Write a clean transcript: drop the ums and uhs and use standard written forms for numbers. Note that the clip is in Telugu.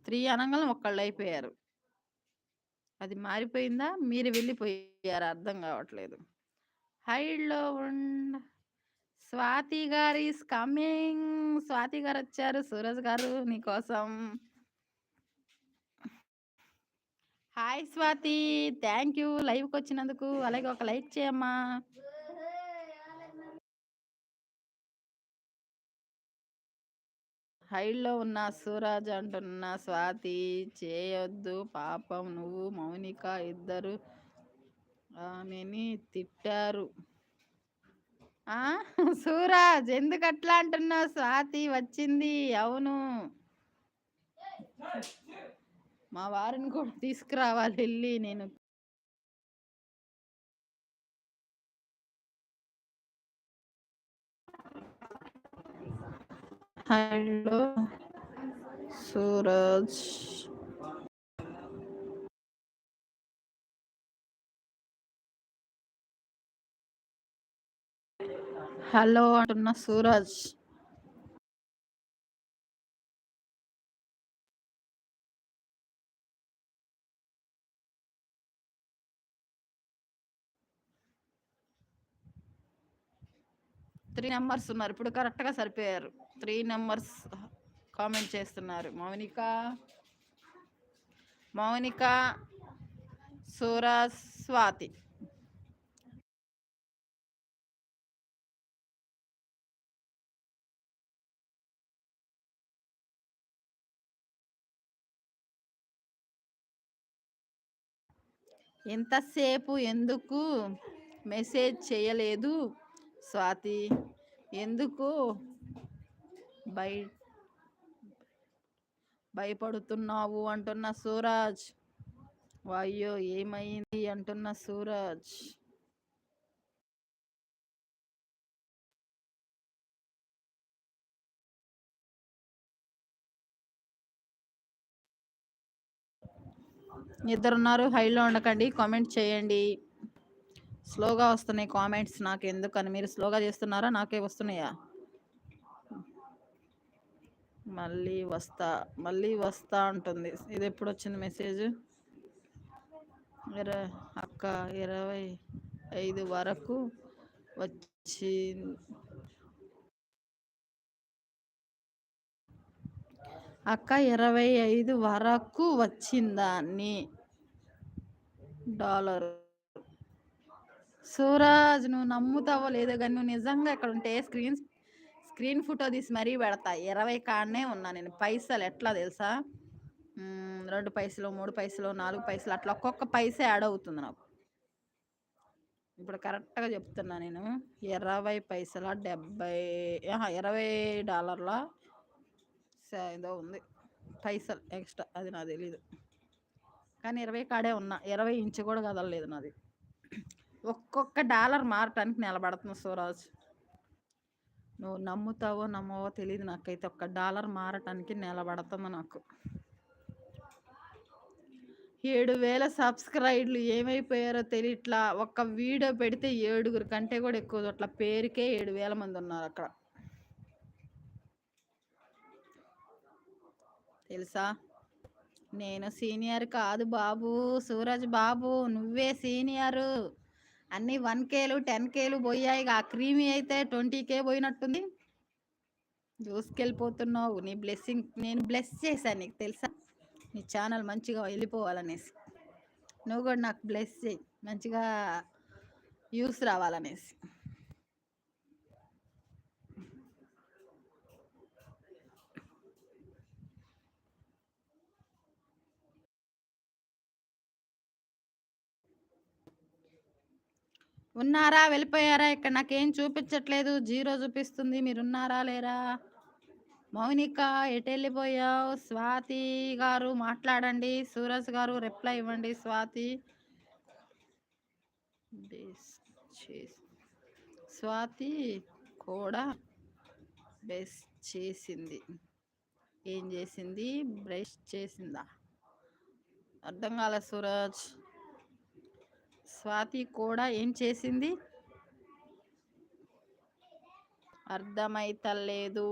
3 అనంగానే ఒక్కళ్ళు అయిపోయారు. అది మారిపోయిందా? మీరు వెళ్ళిపోయారా? అర్థం కావట్లేదు. హైడ్‌లో స్వాతి గారు ఈస్ కమింగ్. స్వాతి గారొచ్చారు. సూరజ్ గారు నీకోసం. హాయ్ స్వాతి. థ్యాంక్ యూ లైవ్‌కొచ్చినందుకు. అలాగే ఒక లైక్ చేయమ్మా. హైడ్‌లో ఉన్న సూరజ్ అంటున్న స్వాతి చేయొద్దు పాపం నువ్వు మౌనిక ఇద్దరు ఆమెని తిట్టారు. ఆ! సూరజ్ ఎందుకట్లా అంటున్నావు? స్వాతి వచ్చింది. అవును. మా వారిని కూడా తీసుకురావాలి ఎళ్లి నేను. హలో సూరజ్. హలో అంటున్న సూరజ్. త్రీ నెంబర్స్ ఉన్నారు. ఇప్పుడు కరెక్ట్‌గా సరిపోయారు. 3 నెంబర్స్ కామెంట్ చేస్తున్నారు. మౌనిక, సూరజ్, స్వాతి. ఎంతసేపు ఎందుకు మెసేజ్ చేయలేదు స్వాతి? ఎందుకు భయ భయపడుతున్నావు అంటున్న సూరజ్. అయ్యో ఏమైంది అంటున్న సూరజ్. ఇద్దరున్నారు. హైలో ఉండకండి. కామెంట్ చేయండి. స్లోగా వస్తున్నాయి కామెంట్స్. నాకు ఎందుకని మీరు స్లోగా చేస్తున్నారా? నాకే వస్తున్నాయా? మళ్ళీ వస్తా అంటుంది. ఇది ఎప్పుడు వచ్చింది మెసేజ్? అక్క 25 వరకు వచ్చి అక్క 25 వరకు వచ్చిందా నీ డాలర్? సూరజ్ నువ్వు నమ్ముతావో లేదో కానీ నువ్వు నిజంగా ఇక్కడ ఉంటే స్క్రీన్ ఫోటో తీసి మరీ పెడతా. 20 కాడనే ఉన్నా నేను. పైసలు ఎట్లా తెలుసా? 2 పైసలు, 3 పైసలు, 4 పైసలు అట్లా ఒక్కొక్క పైసే యాడ్ అవుతుంది నాకు. ఇప్పుడు కరెక్ట్గా చెప్తున్నా నేను. 20 పైసల 20 డాలర్ల ఏదో ఉంది పైసలు ఎక్స్ట్రా. అది నాకు తెలీదు కానీ 20 కాడే ఉన్నా. 20 ఇంచు కూడా కదలలేదు నాది. ఒక్కొక్క డాలర్ మారటానికి నిలబడుతుంది సూరజ్. నువ్వు నమ్ముతావో నమ్మవో తెలియదు నాకైతే. ఒక్క డాలర్ మారటానికి నిలబడుతుంది నాకు. 7,000 సబ్స్క్రైబ్లు ఏమైపోయారో తెలియట్లా. ఒక్క వీడియో పెడితే 7 కంటే కూడా ఎక్కువ. అట్లా పేరుకే 7,000 మంది ఉన్నారు అక్కడ తెలుసా? నేను సీనియర్ కాదు బాబు. సూరజ్ బాబు నువ్వే సీనియరు. అన్నీ 1Kలు 10Kలు పోయాయి. ఆ క్రీమీ అయితే 20K పోయినట్టుంది. దూసుకెళ్ళిపోతున్నావు. నీ బ్లెస్సింగ్ నేను బ్లెస్ చేశాను నీకు తెలుసా? నీ ఛానల్ మంచిగా వెళ్ళిపోవాలనేసి. నువ్వు కూడా నాకు బ్లెస్ చేయి మంచిగా వ్యూస్ రావాలనేసి. ఉన్నారా వెళ్ళిపోయారా? ఇక్కడ నాకేం చూపించట్లేదు. 0 చూపిస్తుంది. మీరు ఉన్నారా లేరా? మౌనిక ఎటు వెళ్ళిపోయావు? స్వాతి గారు మాట్లాడండి. సూరజ్ గారు రిప్లై ఇవ్వండి. స్వాతి కూడా బ్రష్ చేసింది. ఏం చేసింది? బ్రష్ చేసిందా? అర్థం కాలే సూరజ్. స్వాతి కూడా ఏం చేసింది? అర్థమైతలేదు.